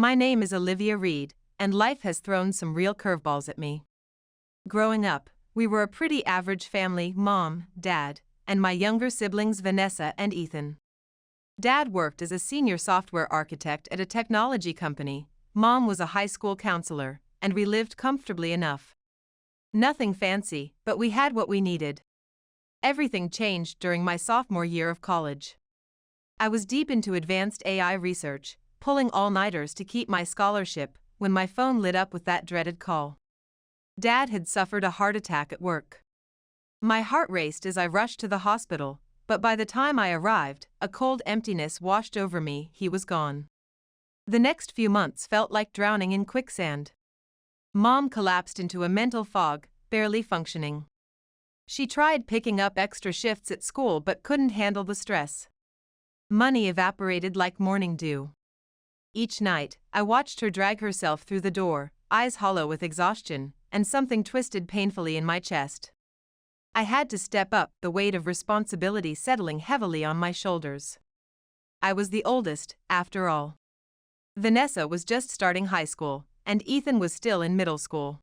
My name is Olivia Reed, and life has thrown some real curveballs at me. Growing up, we were a pretty average family: mom, dad, and my younger siblings Vanessa and Ethan. Dad worked as a senior software architect at a technology company, mom was a high school counselor, and we lived comfortably enough. Nothing fancy, but we had what we needed. Everything changed during my sophomore year of college. I was deep into advanced AI research, pulling all-nighters to keep my scholarship, when my phone lit up with that dreaded call. Dad had suffered a heart attack at work. My heart raced as I rushed to the hospital, but by the time I arrived, a cold emptiness washed over me. He was gone. The next few months felt like drowning in quicksand. Mom collapsed into a mental fog, barely functioning. She tried picking up extra shifts at school but couldn't handle the stress. Money evaporated like morning dew. Each night, I watched her drag herself through the door, eyes hollow with exhaustion, and something twisted painfully in my chest. I had to step up, the weight of responsibility settling heavily on my shoulders. I was the oldest, after all. Vanessa was just starting high school, and Ethan was still in middle school.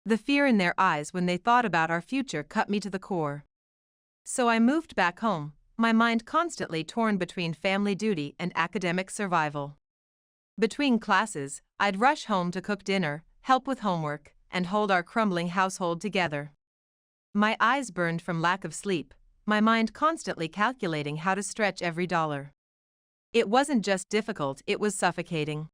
The fear in their eyes when they thought about our future cut me to the core. So I moved back home, my mind constantly torn between family duty and academic survival. Between classes, I'd rush home to cook dinner, help with homework, and hold our crumbling household together. My eyes burned from lack of sleep, my mind constantly calculating how to stretch every dollar. It wasn't just difficult, it was suffocating.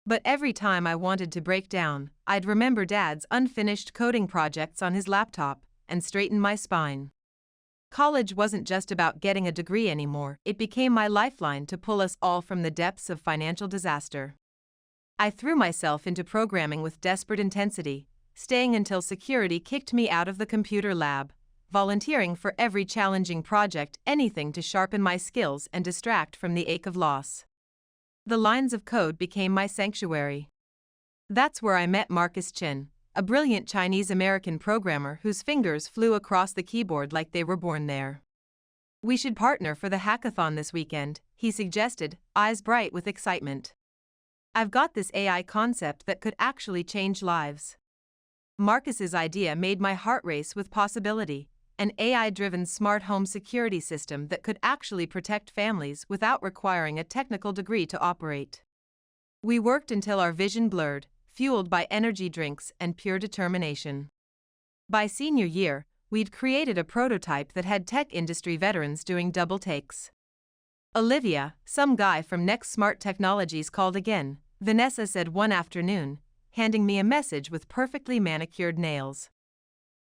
But every time I wanted to break down, I'd remember Dad's unfinished coding projects on his laptop and straighten my spine. College wasn't just about getting a degree anymore, it became my lifeline to pull us all from the depths of financial disaster. I threw myself into programming with desperate intensity, staying until security kicked me out of the computer lab, volunteering for every challenging project, anything to sharpen my skills and distract from the ache of loss. The lines of code became my sanctuary. That's where I met Marcus Chen, a brilliant Chinese-American programmer whose fingers flew across the keyboard like they were born there. "We should partner for the hackathon this weekend," he suggested, eyes bright with excitement. "I've got this AI concept that could actually change lives." Marcus's idea made my heart race with possibility: an AI-driven smart home security system that could actually protect families without requiring a technical degree to operate. We worked until our vision blurred, fueled by energy drinks and pure determination. By senior year, we'd created a prototype that had tech industry veterans doing double takes. "Olivia, some guy from Next Smart Technologies called again," Vanessa said one afternoon, handing me a message with perfectly manicured nails.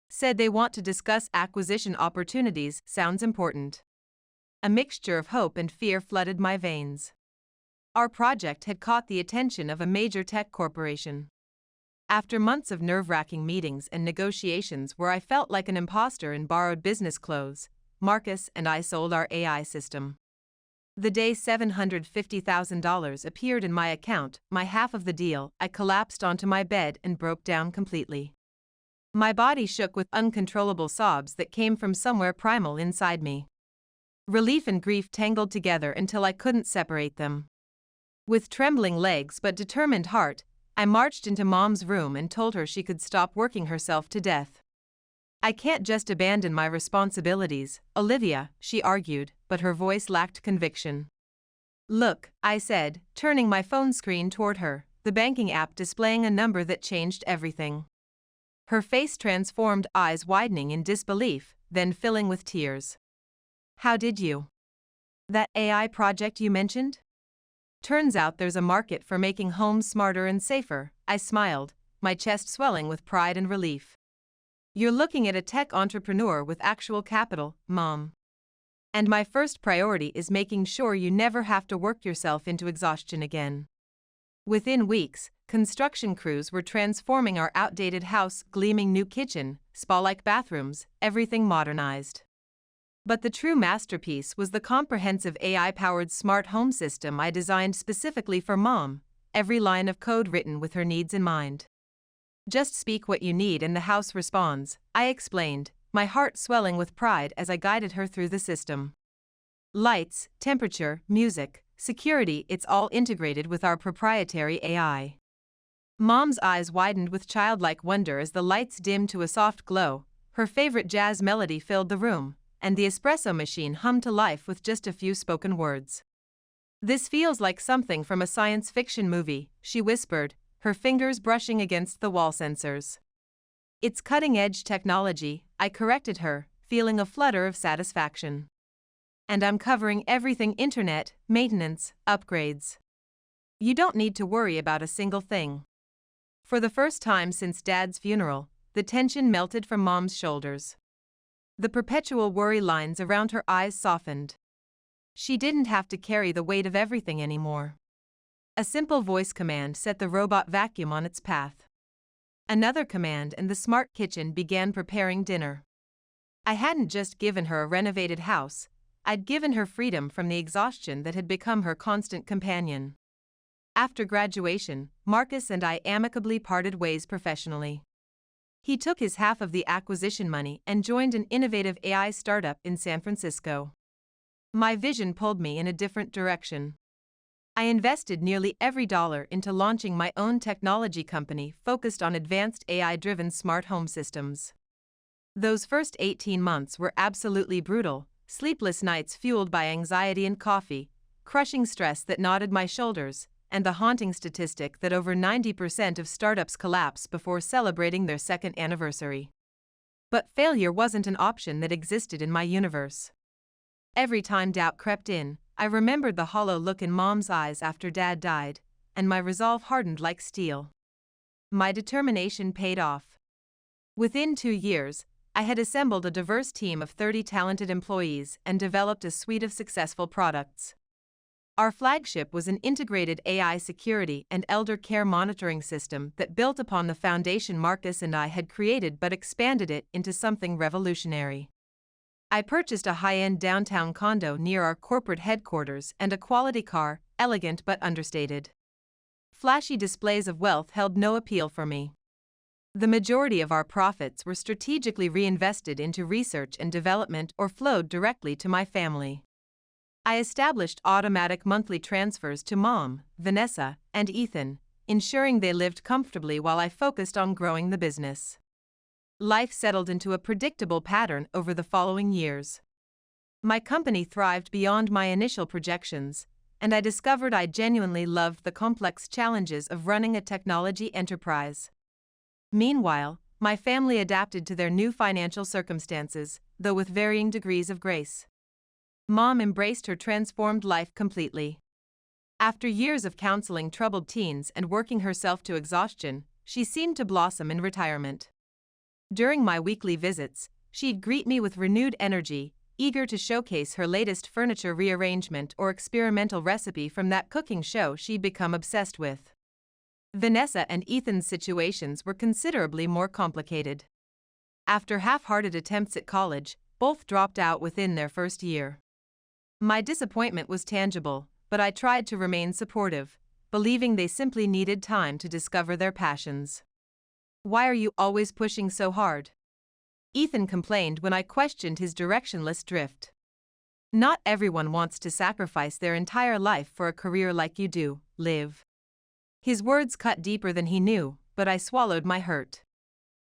"Said they want to discuss acquisition opportunities. Sounds important." A mixture of hope and fear flooded my veins. Our project had caught the attention of a major tech corporation. After months of nerve-wracking meetings and negotiations where I felt like an imposter in borrowed business clothes, Marcus and I sold our AI system. The day $750,000 appeared in my account, my half of the deal, I collapsed onto my bed and broke down completely. My body shook with uncontrollable sobs that came from somewhere primal inside me. Relief and grief tangled together until I couldn't separate them. With trembling legs but determined heart, I marched into Mom's room and told her she could stop working herself to death. "I can't just abandon my responsibilities, Olivia," she argued, but her voice lacked conviction. "Look," I said, turning my phone screen toward her, the banking app displaying a number that changed everything. Her face transformed, eyes widening in disbelief, then filling with tears. "How did you? That AI project you mentioned? Turns out there's a market for making homes smarter and safer," I smiled, my chest swelling with pride and relief. "You're looking at a tech entrepreneur with actual capital, Mom. And my first priority is making sure you never have to work yourself into exhaustion again." Within weeks, construction crews were transforming our outdated house, gleaming new kitchen, spa-like bathrooms, everything modernized. But the true masterpiece was the comprehensive AI-powered smart home system I designed specifically for Mom, every line of code written with her needs in mind. "Just speak what you need and the house responds," I explained, my heart swelling with pride as I guided her through the system. Lights, temperature, music, security, it's all integrated with our proprietary AI. Mom's eyes widened with childlike wonder as the lights dimmed to a soft glow, her favorite jazz melody filled the room, and the espresso machine hummed to life with just a few spoken words. "This feels like something from a science fiction movie," she whispered, her fingers brushing against the wall sensors. "It's cutting-edge technology," I corrected her, feeling a flutter of satisfaction. "And I'm covering everything: internet, maintenance, upgrades. You don't need to worry about a single thing." For the first time since Dad's funeral, the tension melted from Mom's shoulders. The perpetual worry lines around her eyes softened. She didn't have to carry the weight of everything anymore. A simple voice command set the robot vacuum on its path. Another command and the smart kitchen began preparing dinner. I hadn't just given her a renovated house, I'd given her freedom from the exhaustion that had become her constant companion. After graduation, Marcus and I amicably parted ways professionally. He took his half of the acquisition money and joined an innovative AI startup in San Francisco. My vision pulled me in a different direction. I invested nearly every dollar into launching my own technology company focused on advanced AI-driven smart home systems. Those first 18 months were absolutely brutal, sleepless nights fueled by anxiety and coffee, crushing stress that knotted my shoulders, and the haunting statistic that over 90% of startups collapse before celebrating their second anniversary. But failure wasn't an option that existed in my universe. Every time doubt crept in, I remembered the hollow look in Mom's eyes after Dad died, and my resolve hardened like steel. My determination paid off. Within 2 years, I had assembled a diverse team of 30 talented employees and developed a suite of successful products. Our flagship was an integrated AI security and elder care monitoring system that built upon the foundation Marcus and I had created but expanded it into something revolutionary. I purchased a high-end downtown condo near our corporate headquarters and a quality car, elegant but understated. Flashy displays of wealth held no appeal for me. The majority of our profits were strategically reinvested into research and development or flowed directly to my family. I established automatic monthly transfers to Mom, Vanessa, and Ethan, ensuring they lived comfortably while I focused on growing the business. Life settled into a predictable pattern over the following years. My company thrived beyond my initial projections, and I discovered I genuinely loved the complex challenges of running a technology enterprise. Meanwhile, my family adapted to their new financial circumstances, though with varying degrees of grace. Mom embraced her transformed life completely. After years of counseling troubled teens and working herself to exhaustion, she seemed to blossom in retirement. During my weekly visits, she'd greet me with renewed energy, eager to showcase her latest furniture rearrangement or experimental recipe from that cooking show she'd become obsessed with. Vanessa and Ethan's situations were considerably more complicated. After half-hearted attempts at college, both dropped out within their first year. My disappointment was tangible, but I tried to remain supportive, believing they simply needed time to discover their passions. "Why are you always pushing so hard?" Ethan complained when I questioned his directionless drift. "Not everyone wants to sacrifice their entire life for a career like you do, Liv." His words cut deeper than he knew, but I swallowed my hurt.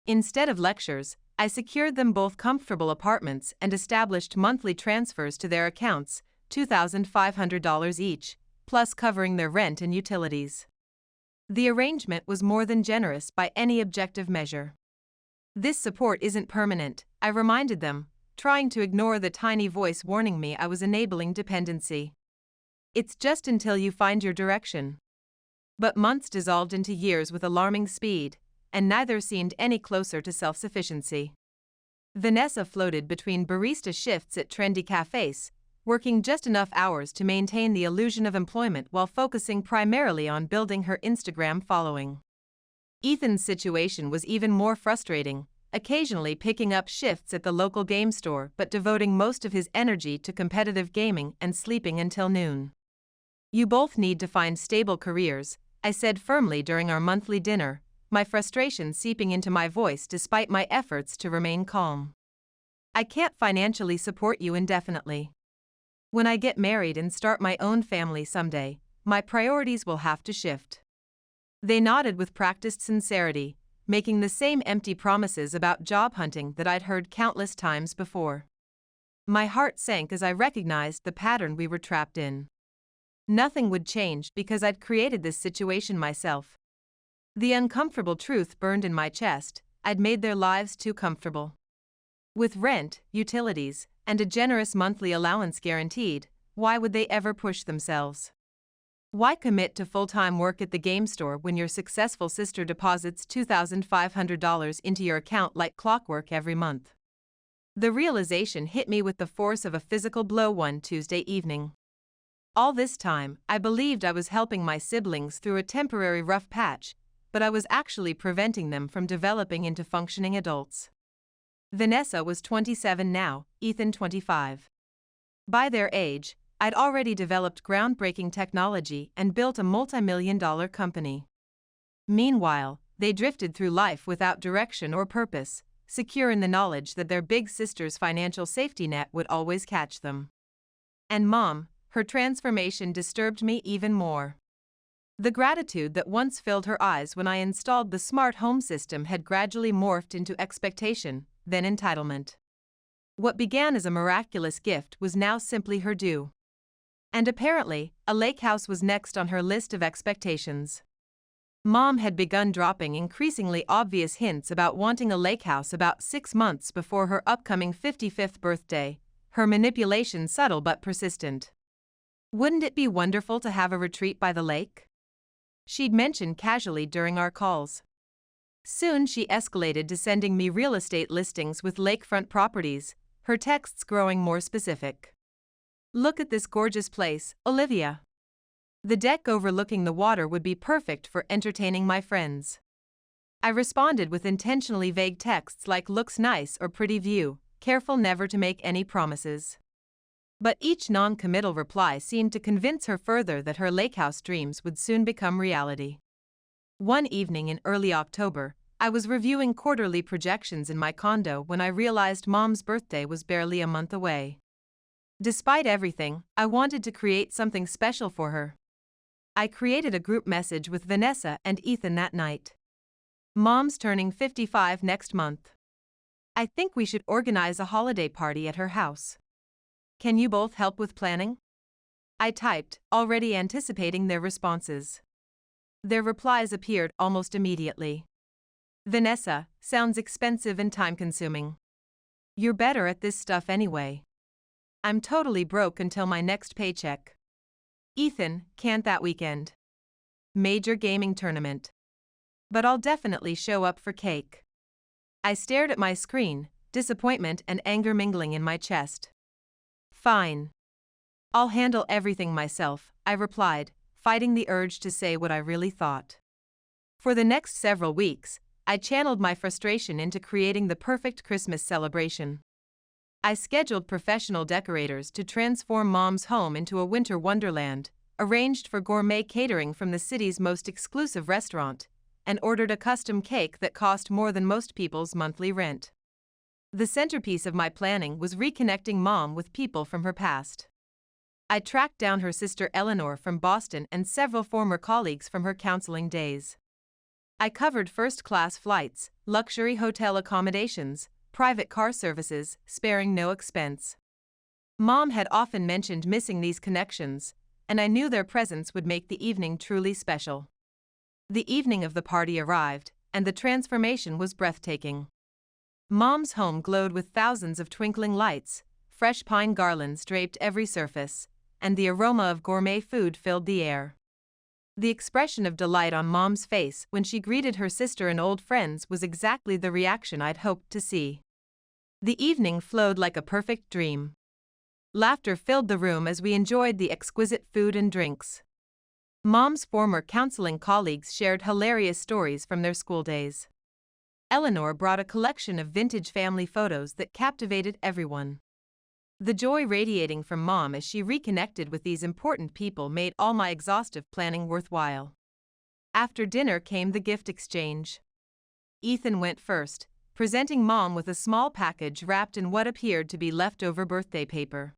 Instead of lectures, I secured them both comfortable apartments and established monthly transfers to their accounts, $2,500 each, plus covering their rent and utilities. The arrangement was more than generous by any objective measure. "This support isn't permanent," I reminded them, trying to ignore the tiny voice warning me I was enabling dependency. "It's just until you find your direction." But months dissolved into years with alarming speed, and neither seemed any closer to self-sufficiency. Vanessa floated between barista shifts at trendy cafes, working just enough hours to maintain the illusion of employment while focusing primarily on building her Instagram following. Ethan's situation was even more frustrating, occasionally picking up shifts at the local game store but devoting most of his energy to competitive gaming and sleeping until noon. "You both need to find stable careers," I said firmly during our monthly dinner, my frustration seeping into my voice despite my efforts to remain calm. "I can't financially support you indefinitely." When I get married and start my own family someday, my priorities will have to shift. They nodded with practiced sincerity, making the same empty promises about job hunting that I'd heard countless times before. My heart sank as I recognized the pattern we were trapped in. Nothing would change because I'd created this situation myself. The uncomfortable truth burned in my chest: I'd made their lives too comfortable. With rent, utilities, and a generous monthly allowance guaranteed, why would they ever push themselves? Why commit to full-time work at the game store when your successful sister deposits $2,500 into your account like clockwork every month? The realization hit me with the force of a physical blow one Tuesday evening. All this time, I believed I was helping my siblings through a temporary rough patch, but I was actually preventing them from developing into functioning adults. Vanessa was 27 now, Ethan 25. By their age, I'd already developed groundbreaking technology and built a multi-million-dollar company. Meanwhile, they drifted through life without direction or purpose, secure in the knowledge that their big sister's financial safety net would always catch them. And Mom, her transformation disturbed me even more. The gratitude that once filled her eyes when I installed the smart home system had gradually morphed into expectation, then entitlement. What began as a miraculous gift was now simply her due. And apparently, a lake house was next on her list of expectations. Mom had begun dropping increasingly obvious hints about wanting a lake house about 6 months before her upcoming 55th birthday, her manipulation subtle but persistent. Wouldn't it be wonderful to have a retreat by the lake? She'd mentioned casually during our calls. Soon she escalated to sending me real estate listings with lakefront properties, her texts growing more specific. "Look at this gorgeous place, Olivia. The deck overlooking the water would be perfect for entertaining my friends." I responded with intentionally vague texts like "looks nice" or "pretty view," careful never to make any promises. But each non-committal reply seemed to convince her further that her lakehouse dreams would soon become reality. One evening in early October, I was reviewing quarterly projections in my condo when I realized Mom's birthday was barely a month away. Despite everything, I wanted to create something special for her. I created a group message with Vanessa and Ethan that night. "Mom's turning 55 next month. I think we should organize a holiday party at her house. Can you both help with planning?" I typed, already anticipating their responses. Their replies appeared almost immediately. "Vanessa, sounds expensive and time-consuming. You're better at this stuff anyway. I'm totally broke until my next paycheck." "Ethan, can't that weekend. Major gaming tournament. But I'll definitely show up for cake." I stared at my screen, disappointment and anger mingling in my chest. "Fine. I'll handle everything myself," I replied, fighting the urge to say what I really thought. For the next several weeks, I channeled my frustration into creating the perfect Christmas celebration. I scheduled professional decorators to transform Mom's home into a winter wonderland, arranged for gourmet catering from the city's most exclusive restaurant, and ordered a custom cake that cost more than most people's monthly rent. The centerpiece of my planning was reconnecting Mom with people from her past. I tracked down her sister Eleanor from Boston and several former colleagues from her counseling days. I covered first-class flights, luxury hotel accommodations, private car services, sparing no expense. Mom had often mentioned missing these connections, and I knew their presence would make the evening truly special. The evening of the party arrived, and the transformation was breathtaking. Mom's home glowed with thousands of twinkling lights, fresh pine garlands draped every surface, and the aroma of gourmet food filled the air. The expression of delight on Mom's face when she greeted her sister and old friends was exactly the reaction I'd hoped to see. The evening flowed like a perfect dream. Laughter filled the room as we enjoyed the exquisite food and drinks. Mom's former counseling colleagues shared hilarious stories from their school days. Eleanor brought a collection of vintage family photos that captivated everyone. The joy radiating from Mom as she reconnected with these important people made all my exhaustive planning worthwhile. After dinner came the gift exchange. Ethan went first, presenting Mom with a small package wrapped in what appeared to be leftover birthday paper.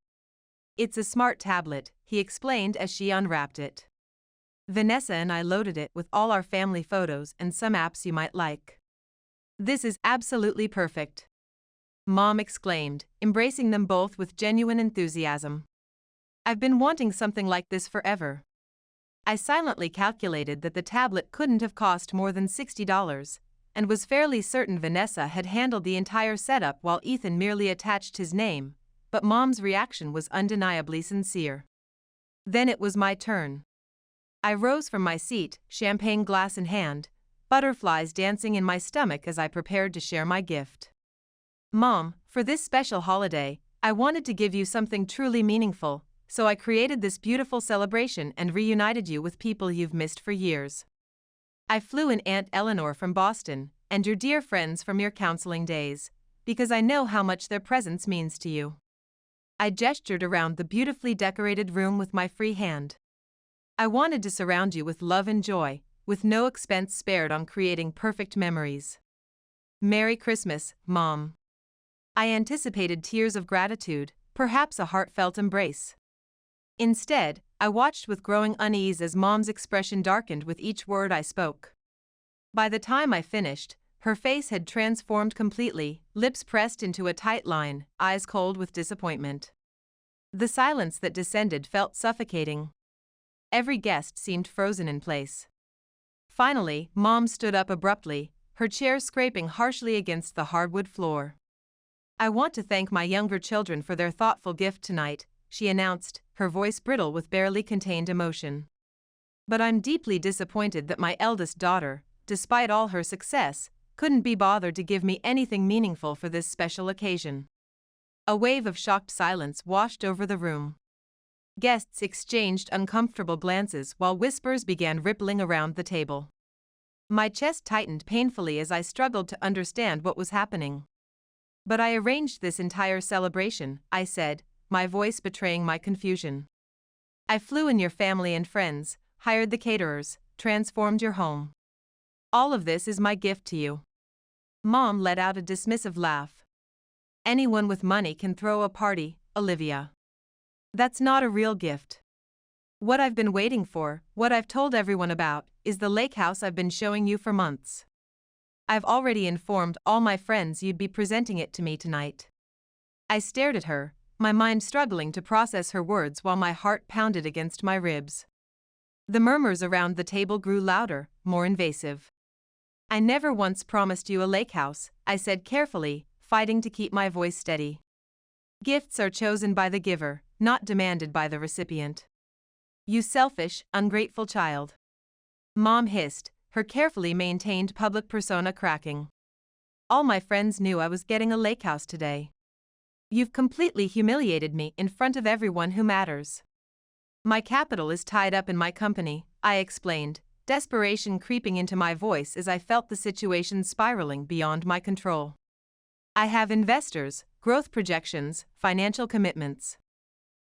It's a smart tablet, he explained as she unwrapped it. Vanessa and I loaded it with all our family photos and some apps you might like. This is absolutely perfect, Mom exclaimed, embracing them both with genuine enthusiasm. I've been wanting something like this forever. I silently calculated that the tablet couldn't have cost more than $60, and was fairly certain Vanessa had handled the entire setup while Ethan merely attached his name, but Mom's reaction was undeniably sincere. Then it was my turn. I rose from my seat, champagne glass in hand, butterflies dancing in my stomach as I prepared to share my gift. Mom, for this special holiday, I wanted to give you something truly meaningful, so I created this beautiful celebration and reunited you with people you've missed for years. I flew in Aunt Eleanor from Boston, and your dear friends from your counseling days, because I know how much their presence means to you. I gestured around the beautifully decorated room with my free hand. I wanted to surround you with love and joy, with no expense spared on creating perfect memories. Merry Christmas, Mom. I anticipated tears of gratitude, perhaps a heartfelt embrace. Instead, I watched with growing unease as Mom's expression darkened with each word I spoke. By the time I finished, her face had transformed completely, lips pressed into a tight line, eyes cold with disappointment. The silence that descended felt suffocating. Every guest seemed frozen in place. Finally, Mom stood up abruptly, her chair scraping harshly against the hardwood floor. I want to thank my younger children for their thoughtful gift tonight, she announced, her voice brittle with barely contained emotion. But I'm deeply disappointed that my eldest daughter, despite all her success, couldn't be bothered to give me anything meaningful for this special occasion. A wave of shocked silence washed over the room. Guests exchanged uncomfortable glances while whispers began rippling around the table. My chest tightened painfully as I struggled to understand what was happening. But I arranged this entire celebration, I said, my voice betraying my confusion. I flew in your family and friends, hired the caterers, transformed your home. All of this is my gift to you. Mom let out a dismissive laugh. Anyone with money can throw a party, Olivia. That's not a real gift. What I've been waiting for, what I've told everyone about, is the lake house I've been showing you for months. I've already informed all my friends you'd be presenting it to me tonight. I stared at her, my mind struggling to process her words while my heart pounded against my ribs. The murmurs around the table grew louder, more invasive. I never once promised you a lake house, I said carefully, fighting to keep my voice steady. Gifts are chosen by the giver, not demanded by the recipient. You selfish, ungrateful child. Mom hissed, her carefully maintained public persona cracking. All my friends knew I was getting a lake house today. You've completely humiliated me in front of everyone who matters. My capital is tied up in my company, I explained, desperation creeping into my voice as I felt the situation spiraling beyond my control. I have investors, growth projections, financial commitments.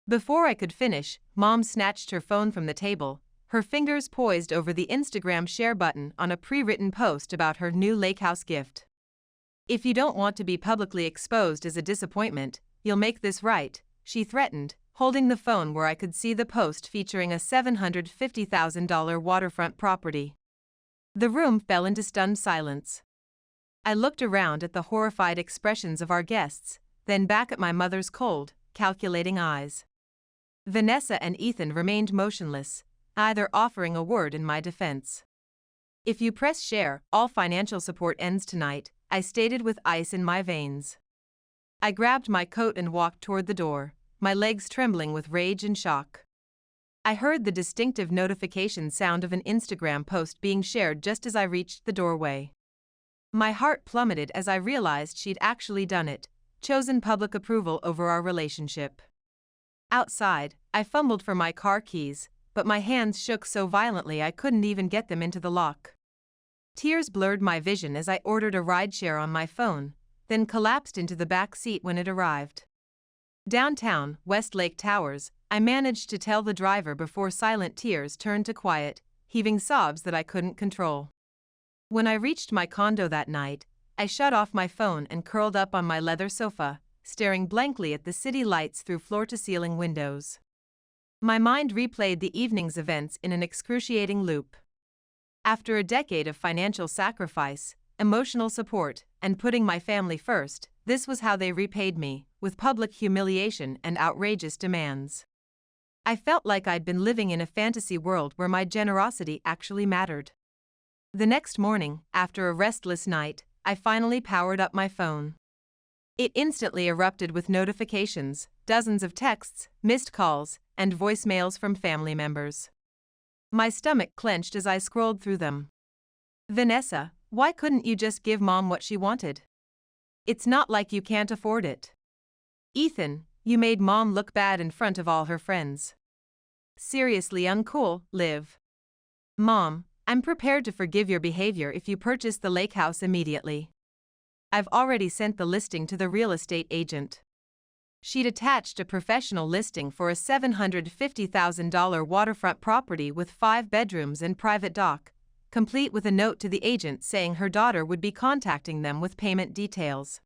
Before I could finish, Mom snatched her phone from the table, her fingers poised over the Instagram share button on a pre-written post about her new lake house gift. If you don't want to be publicly exposed as a disappointment, you'll make this right, she threatened, holding the phone where I could see the post featuring a $750,000 waterfront property. The room fell into stunned silence. I looked around at the horrified expressions of our guests, then back at my mother's cold, calculating eyes. Vanessa and Ethan remained motionless, neither offering a word in my defense. If you press share, all financial support ends tonight, I stated with ice in my veins. I grabbed my coat and walked toward the door, my legs trembling with rage and shock. I heard the distinctive notification sound of an Instagram post being shared just as I reached the doorway. My heart plummeted as I realized she'd actually done it, chosen public approval over our relationship. Outside, I fumbled for my car keys, but my hands shook so violently I couldn't even get them into the lock. Tears blurred my vision as I ordered a rideshare on my phone, then collapsed into the back seat when it arrived. Downtown, Westlake Towers, I managed to tell the driver before silent tears turned to quiet, heaving sobs that I couldn't control. When I reached my condo that night, I shut off my phone and curled up on my leather sofa, staring blankly at the city lights through floor-to-ceiling windows. My mind replayed the evening's events in an excruciating loop. After a decade of financial sacrifice, emotional support, and putting my family first, this was how they repaid me, with public humiliation and outrageous demands. I felt like I'd been living in a fantasy world where my generosity actually mattered. The next morning, after a restless night, I finally powered up my phone. It instantly erupted with notifications, dozens of texts, missed calls, and voicemails from family members. My stomach clenched as I scrolled through them. "Vanessa, why couldn't you just give Mom what she wanted? It's not like you can't afford it. Ethan, you made Mom look bad in front of all her friends. Seriously uncool, Liv. Mom, I'm prepared to forgive your behavior if you purchase the lakehouse immediately. I've already sent the listing to the real estate agent." She'd attached a professional listing for a $750,000 waterfront property with 5 bedrooms and private dock, complete with a note to the agent saying her daughter would be contacting them with payment details.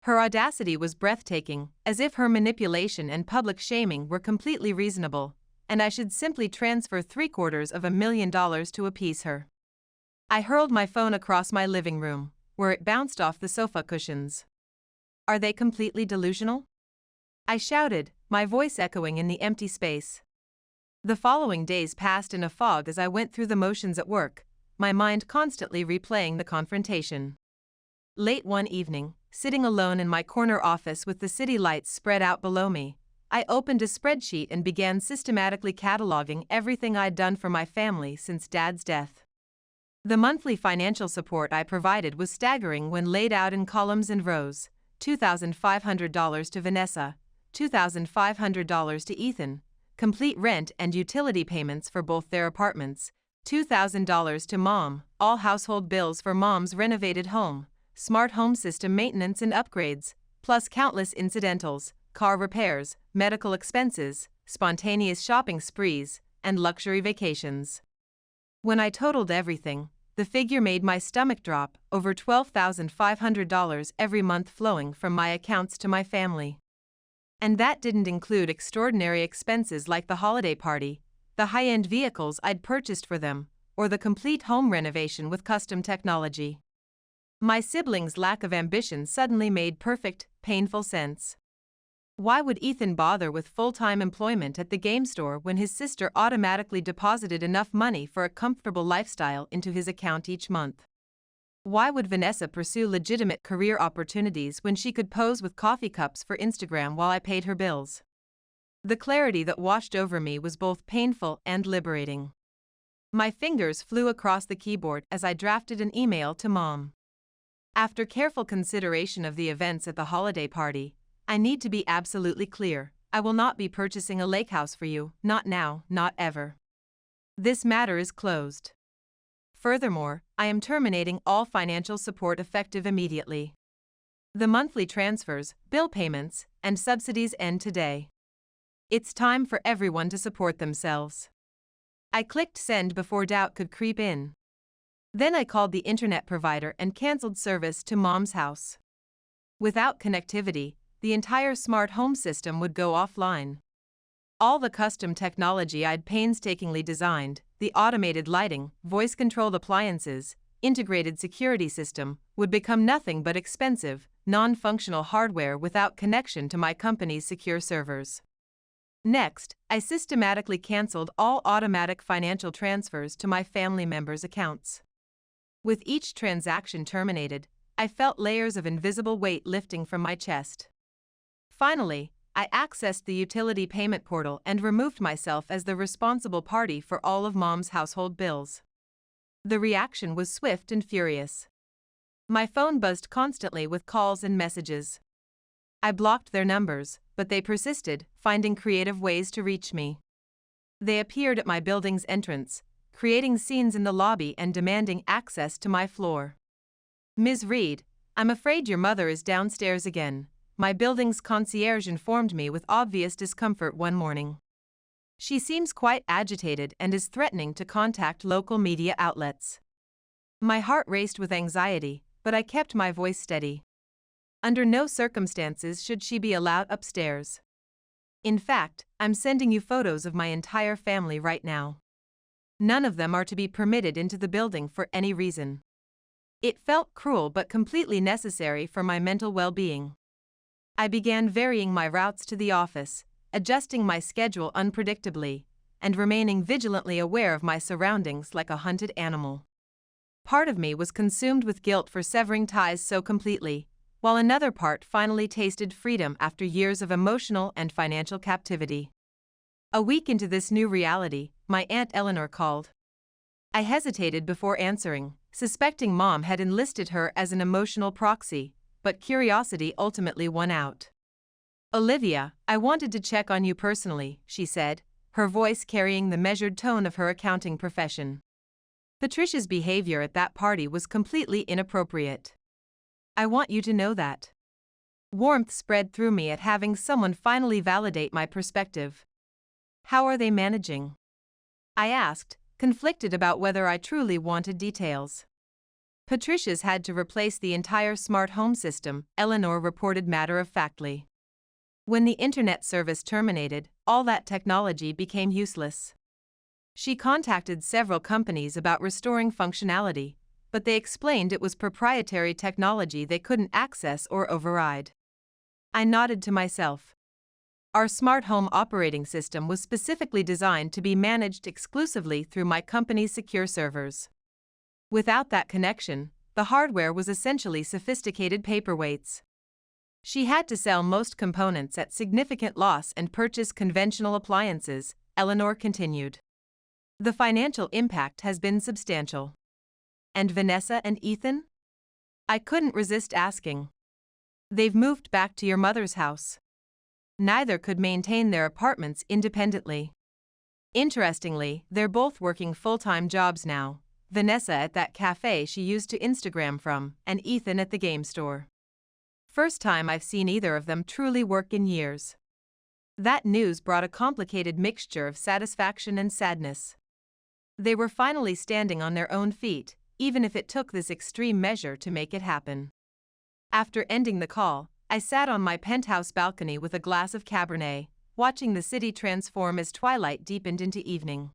Her audacity was breathtaking, as if her manipulation and public shaming were completely reasonable, and I should simply transfer $750,000 to appease her. I hurled my phone across my living room, where it bounced off the sofa cushions. "Are they completely delusional?" I shouted, my voice echoing in the empty space. The following days passed in a fog as I went through the motions at work, my mind constantly replaying the confrontation. Late one evening, sitting alone in my corner office with the city lights spread out below me, I opened a spreadsheet and began systematically cataloging everything I'd done for my family since Dad's death. The monthly financial support I provided was staggering when laid out in columns and rows: $2,500 to Vanessa, $2,500 to Ethan, complete rent and utility payments for both their apartments, $2,000 to Mom, all household bills for Mom's renovated home, smart home system maintenance and upgrades, plus countless incidentals, car repairs, medical expenses, spontaneous shopping sprees, and luxury vacations. When I totaled everything, the figure made my stomach drop, over $12,500 every month flowing from my accounts to my family. And that didn't include extraordinary expenses like the holiday party, the high-end vehicles I'd purchased for them, or the complete home renovation with custom technology. My siblings' lack of ambition suddenly made perfect, painful sense. Why would Ethan bother with full-time employment at the game store when his sister automatically deposited enough money for a comfortable lifestyle into his account each month? Why would Vanessa pursue legitimate career opportunities when she could pose with coffee cups for Instagram while I paid her bills? The clarity that washed over me was both painful and liberating. My fingers flew across the keyboard as I drafted an email to Mom. After careful consideration of the events at the holiday party, I need to be absolutely clear. I will not be purchasing a lakehouse for you, not now, not ever. This matter is closed. Furthermore, I am terminating all financial support effective immediately. The monthly transfers, bill payments, and subsidies end today. It's time for everyone to support themselves. I clicked send before doubt could creep in. Then I called the internet provider and canceled service to Mom's house. Without connectivity, the entire smart home system would go offline. All the custom technology I'd painstakingly designed, the automated lighting, voice-controlled appliances, integrated security system, would become nothing but expensive, non-functional hardware without connection to my company's secure servers. Next, I systematically canceled all automatic financial transfers to my family members' accounts. With each transaction terminated, I felt layers of invisible weight lifting from my chest. Finally, I accessed the utility payment portal and removed myself as the responsible party for all of Mom's household bills. The reaction was swift and furious. My phone buzzed constantly with calls and messages. I blocked their numbers, but they persisted, finding creative ways to reach me. They appeared at my building's entrance, creating scenes in the lobby and demanding access to my floor. "Ms. Reed, I'm afraid your mother is downstairs again," my building's concierge informed me with obvious discomfort one morning. "She seems quite agitated and is threatening to contact local media outlets." My heart raced with anxiety, but I kept my voice steady. Under no circumstances should she be allowed upstairs. In fact, I'm sending you photos of my entire family right now. None of them are to be permitted into the building for any reason. It felt cruel but completely necessary for my mental well-being. I began varying my routes to the office, adjusting my schedule unpredictably, and remaining vigilantly aware of my surroundings like a hunted animal. Part of me was consumed with guilt for severing ties so completely, while another part finally tasted freedom after years of emotional and financial captivity. A week into this new reality, my Aunt Eleanor called. I hesitated before answering, suspecting Mom had enlisted her as an emotional proxy, but curiosity ultimately won out. "Olivia, I wanted to check on you personally," she said, her voice carrying the measured tone of her accounting profession. "Patricia's behavior at that party was completely inappropriate. I want you to know that." Warmth spread through me at having someone finally validate my perspective. "How are they managing?" I asked, conflicted about whether I truly wanted details. "Patricia's had to replace the entire smart home system," Eleanor reported matter-of-factly. "When the internet service terminated, all that technology became useless. She contacted several companies about restoring functionality, but they explained it was proprietary technology they couldn't access or override." I nodded to myself. Our smart home operating system was specifically designed to be managed exclusively through my company's secure servers. Without that connection, the hardware was essentially sophisticated paperweights. She had to sell most components at significant loss and purchase conventional appliances, Eleanor continued. "The financial impact has been substantial." "And Vanessa and Ethan?" I couldn't resist asking. "They've moved back to your mother's house." Neither could maintain their apartments independently. Interestingly, they're both working full-time jobs now, Vanessa at that cafe she used to Instagram from, and Ethan at the game store. First time I've seen either of them truly work in years. That news brought a complicated mixture of satisfaction and sadness. They were finally standing on their own feet, even if it took this extreme measure to make it happen. After ending the call, I sat on my penthouse balcony with a glass of Cabernet, watching the city transform as twilight deepened into evening.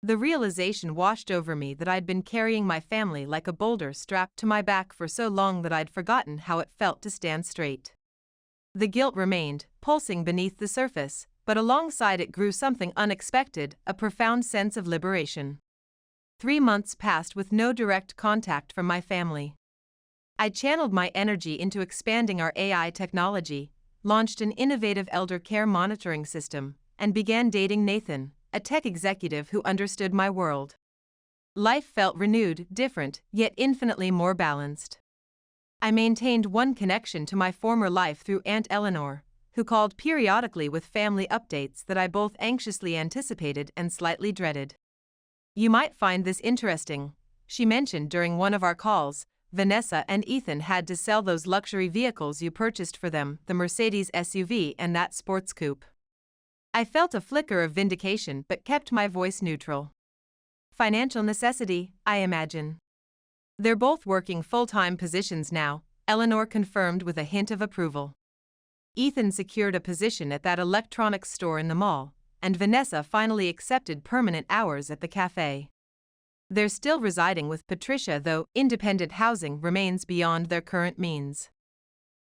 The realization washed over me that I'd been carrying my family like a boulder strapped to my back for so long that I'd forgotten how it felt to stand straight. The guilt remained, pulsing beneath the surface, but alongside it grew something unexpected, a profound sense of liberation. 3 months passed with no direct contact from my family. I channeled my energy into expanding our AI technology, launched an innovative elder care monitoring system, and began dating Nathan, a tech executive who understood my world. Life felt renewed, different, yet infinitely more balanced. I maintained one connection to my former life through Aunt Eleanor, who called periodically with family updates that I both anxiously anticipated and slightly dreaded. "You might find this interesting," she mentioned during one of our calls. "Vanessa and Ethan had to sell those luxury vehicles you purchased for them, the Mercedes SUV and that sports coupe." I felt a flicker of vindication but kept my voice neutral. "Financial necessity, I imagine." "They're both working full-time positions now," Eleanor confirmed with a hint of approval. "Ethan secured a position at that electronics store in the mall, and Vanessa finally accepted permanent hours at the cafe. They're still residing with Patricia, though independent housing remains beyond their current means."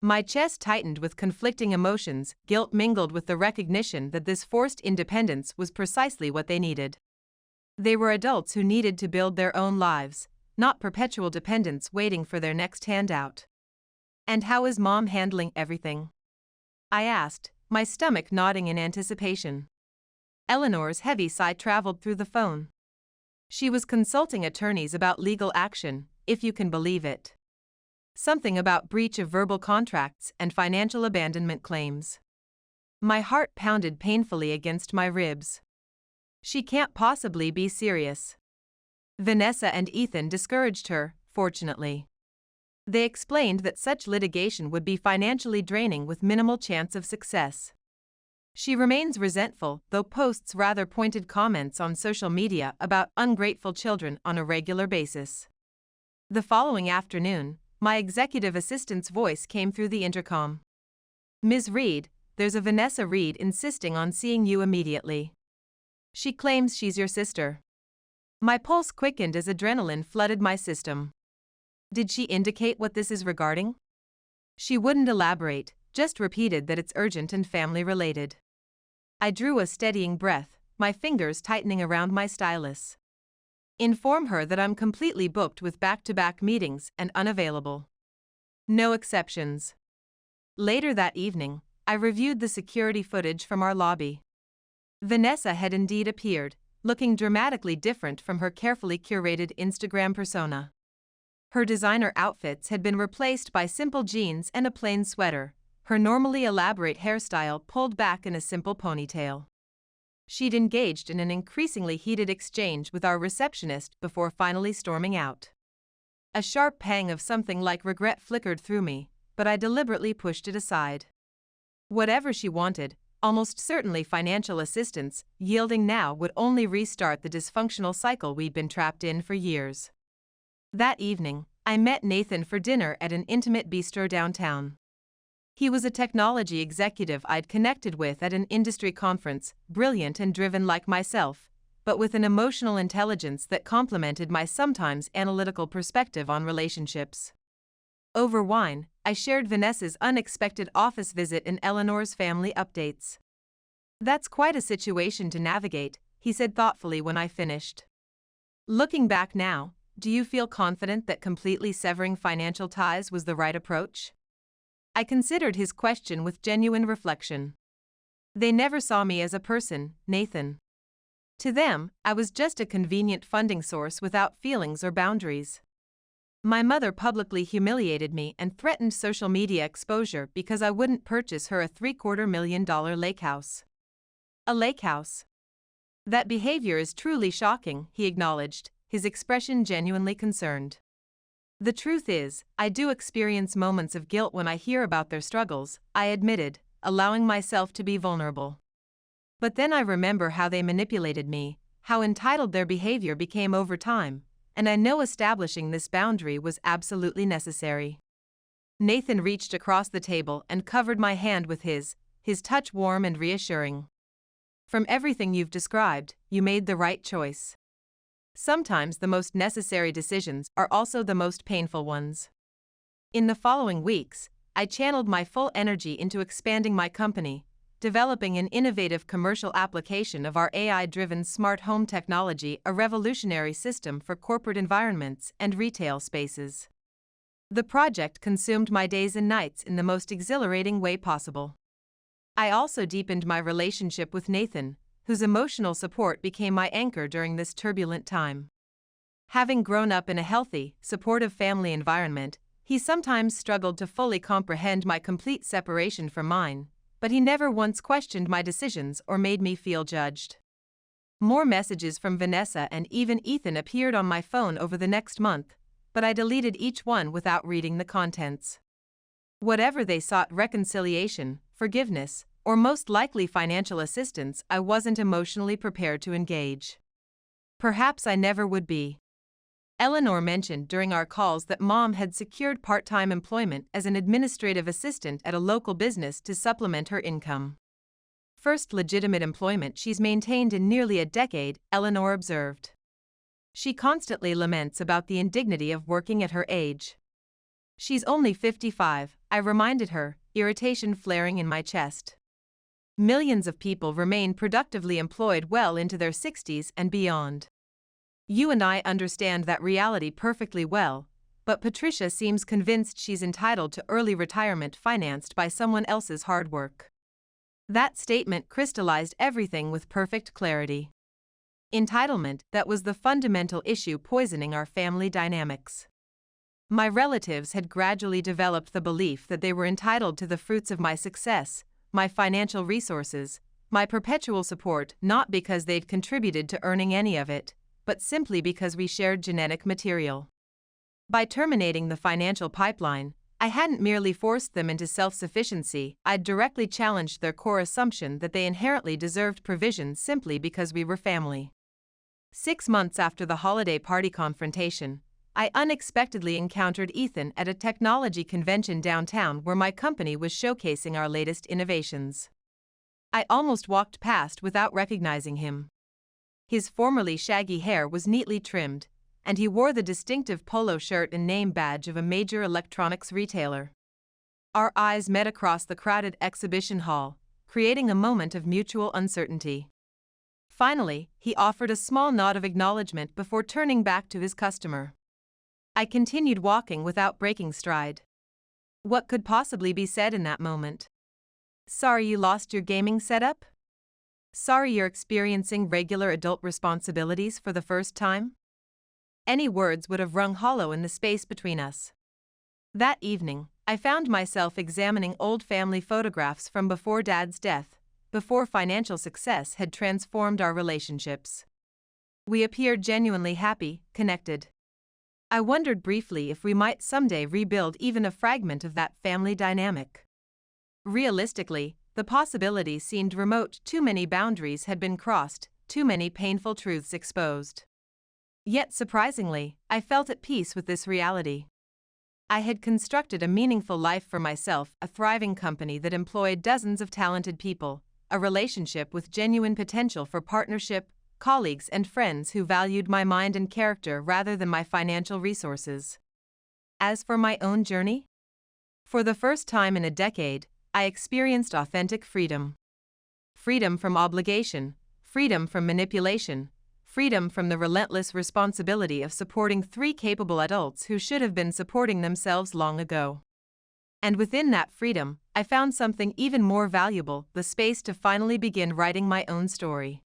My chest tightened with conflicting emotions, guilt mingled with the recognition that this forced independence was precisely what they needed. They were adults who needed to build their own lives, not perpetual dependents waiting for their next handout. "And how is Mom handling everything?" I asked, my stomach nodding in anticipation. Eleanor's heavy sigh traveled through the phone. She was consulting attorneys about legal action, if you can believe it. Something about breach of verbal contracts and financial abandonment claims. My heart pounded painfully against my ribs. She can't possibly be serious. Vanessa and Ethan discouraged her, fortunately. They explained that such litigation would be financially draining with minimal chance of success. She remains resentful, though posts rather pointed comments on social media about ungrateful children on a regular basis. The following afternoon, my executive assistant's voice came through the intercom. "Ms. Reed, there's a Vanessa Reed insisting on seeing you immediately. She claims she's your sister." My pulse quickened as adrenaline flooded my system. Did she indicate what this is regarding? She wouldn't elaborate, just repeated that it's urgent and family-related. I drew a steadying breath, my fingers tightening around my stylus. "Inform her that I'm completely booked with back-to-back meetings and unavailable. No exceptions." Later that evening, I reviewed the security footage from our lobby. Vanessa had indeed appeared, looking dramatically different from her carefully curated Instagram persona. Her designer outfits had been replaced by simple jeans and a plain sweater, her normally elaborate hairstyle pulled back in a simple ponytail. She'd engaged in an increasingly heated exchange with our receptionist before finally storming out. A sharp pang of something like regret flickered through me, but I deliberately pushed it aside. Whatever she wanted, almost certainly financial assistance, yielding now would only restart the dysfunctional cycle we'd been trapped in for years. That evening, I met Nathan for dinner at an intimate bistro downtown. He was a technology executive I'd connected with at an industry conference, brilliant and driven like myself, but with an emotional intelligence that complemented my sometimes analytical perspective on relationships. Over wine, I shared Vanessa's unexpected office visit and Eleanor's family updates. "That's quite a situation to navigate," he said thoughtfully when I finished. "Looking back now, do you feel confident that completely severing financial ties was the right approach?" I considered his question with genuine reflection. "They never saw me as a person, Nathan. To them, I was just a convenient funding source without feelings or boundaries. My mother publicly humiliated me and threatened social media exposure because I wouldn't purchase her a $750,000 lakehouse. A lakehouse. That behavior is truly shocking," he acknowledged, his expression genuinely concerned. "The truth is, I do experience moments of guilt when I hear about their struggles," I admitted, allowing myself to be vulnerable. "But then I remember how they manipulated me, how entitled their behavior became over time, and I know establishing this boundary was absolutely necessary." Nathan reached across the table and covered my hand with his touch warm and reassuring. "From everything you've described, you made the right choice. Sometimes the most necessary decisions are also the most painful ones." In the following weeks, I channeled my full energy into expanding my company, developing an innovative commercial application of our AI-driven smart home technology, a revolutionary system for corporate environments and retail spaces. The project consumed my days and nights in the most exhilarating way possible. I also deepened my relationship with Nathan, whose emotional support became my anchor during this turbulent time. Having grown up in a healthy, supportive family environment, he sometimes struggled to fully comprehend my complete separation from mine, but he never once questioned my decisions or made me feel judged. More messages from Vanessa and even Ethan appeared on my phone over the next month, but I deleted each one without reading the contents. Whatever they sought, reconciliation, forgiveness, or most likely financial assistance, I wasn't emotionally prepared to engage. Perhaps I never would be. Eleanor mentioned during our calls that Mom had secured part-time employment as an administrative assistant at a local business to supplement her income. "First legitimate employment she's maintained in nearly a decade," Eleanor observed. "She constantly laments about the indignity of working at her age." "She's only 55, I reminded her, irritation flaring in my chest. "Millions of people remain productively employed well into their 60s and beyond. You and I understand that reality perfectly well, but Patricia seems convinced she's entitled to early retirement financed by someone else's hard work." That statement crystallized everything with perfect clarity. Entitlement, that was the fundamental issue poisoning our family dynamics. My relatives had gradually developed the belief that they were entitled to the fruits of my success, my financial resources, my perpetual support, not because they'd contributed to earning any of it, but simply because we shared genetic material. By terminating the financial pipeline, I hadn't merely forced them into self-sufficiency, I'd directly challenged their core assumption that they inherently deserved provision simply because we were family. 6 months after the holiday party confrontation, I unexpectedly encountered Ethan at a technology convention downtown where my company was showcasing our latest innovations. I almost walked past without recognizing him. His formerly shaggy hair was neatly trimmed, and he wore the distinctive polo shirt and name badge of a major electronics retailer. Our eyes met across the crowded exhibition hall, creating a moment of mutual uncertainty. Finally, he offered a small nod of acknowledgement before turning back to his customer. I continued walking without breaking stride. What could possibly be said in that moment? Sorry you lost your gaming setup? Sorry you're experiencing regular adult responsibilities for the first time? Any words would have rung hollow in the space between us. That evening, I found myself examining old family photographs from before Dad's death, before financial success had transformed our relationships. We appeared genuinely happy, connected. I wondered briefly if we might someday rebuild even a fragment of that family dynamic. Realistically, the possibility seemed remote. Too many boundaries had been crossed, too many painful truths exposed. Yet surprisingly, I felt at peace with this reality. I had constructed a meaningful life for myself, a thriving company that employed dozens of talented people, a relationship with genuine potential for partnership, colleagues and friends who valued my mind and character rather than my financial resources. As for my own journey? For the first time in a decade, I experienced authentic freedom. Freedom from obligation, freedom from manipulation, freedom from the relentless responsibility of supporting three capable adults who should have been supporting themselves long ago. And within that freedom, I found something even more valuable: the space to finally begin writing my own story.